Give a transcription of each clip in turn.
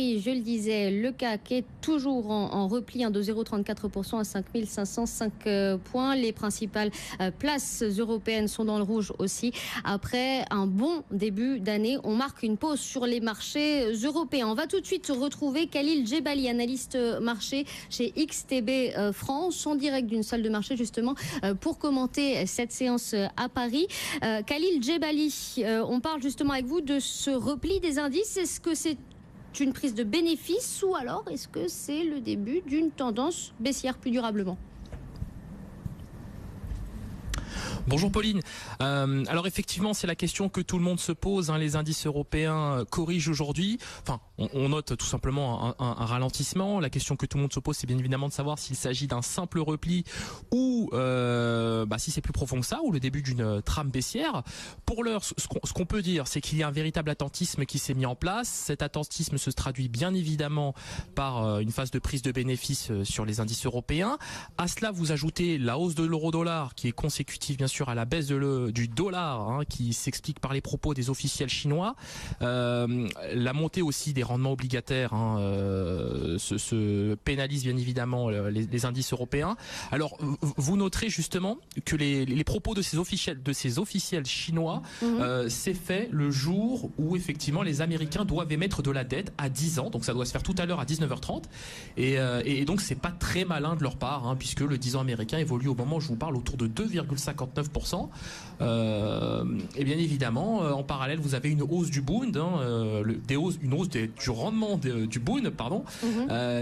Paris, je le disais, le CAC est toujours en repli de 0,34% à 5505 points. Les principales places européennes sont dans le rouge aussi. Après un bon début d'année, on marque une pause sur les marchés européens. On va tout de suite retrouver Khalil Djebali, analyste marché chez XTB France, en direct d'une salle de marché justement pour commenter cette séance à Paris. Khalil Djebali, on parle justement avec vous de ce repli des indices. Est-ce que c'est une prise de bénéfice ou alors est-ce que c'est le début d'une tendance baissière plus durablement ? Bonjour Pauline. Alors effectivement, c'est la question que tout le monde se pose. Les indices européens corrigent aujourd'hui. Enfin, on note tout simplement un ralentissement. La question que tout le monde se pose, c'est bien évidemment de savoir s'il s'agit d'un simple repli ou si c'est plus profond que ça, ou le début d'une trame baissière. Pour l'heure, ce qu'on peut dire, c'est qu'il y a un véritable attentisme qui s'est mis en place. Cet attentisme se traduit bien évidemment par une phase de prise de bénéfices sur les indices européens. À cela, vous ajoutez la hausse de l'euro-dollar qui est consécutive bien sûr à la baisse du dollar, qui s'explique par les propos des officiels chinois. La montée aussi des rendements obligataires se pénalise bien évidemment les indices européens. Alors vous noterez justement que les propos de ces officiels chinois c'est fait le jour où effectivement les Américains doivent émettre de la dette à 10 ans, donc ça doit se faire tout à l'heure à 19h30 et donc c'est pas très malin de leur part, puisque le 10 ans américain évolue au moment où je vous parle autour de 2,59%. Et bien évidemment, en parallèle, vous avez une hausse du Bund, une hausse du rendement du Bund,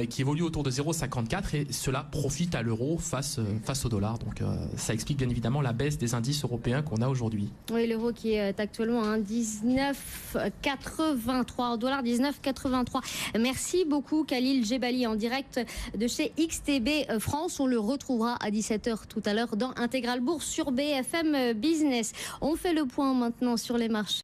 qui évolue autour de 0,54 et cela profite à l'euro face au dollar. Donc ça explique bien évidemment la baisse des indices européens qu'on a aujourd'hui. Oui, l'euro qui est actuellement à 19,83 $, 19,83. Merci beaucoup Khalil Djebali en direct de chez XTB France. On le retrouvera à 17h tout à l'heure dans Intégral Bourse sur BFM Business. On fait le point maintenant sur les marchés.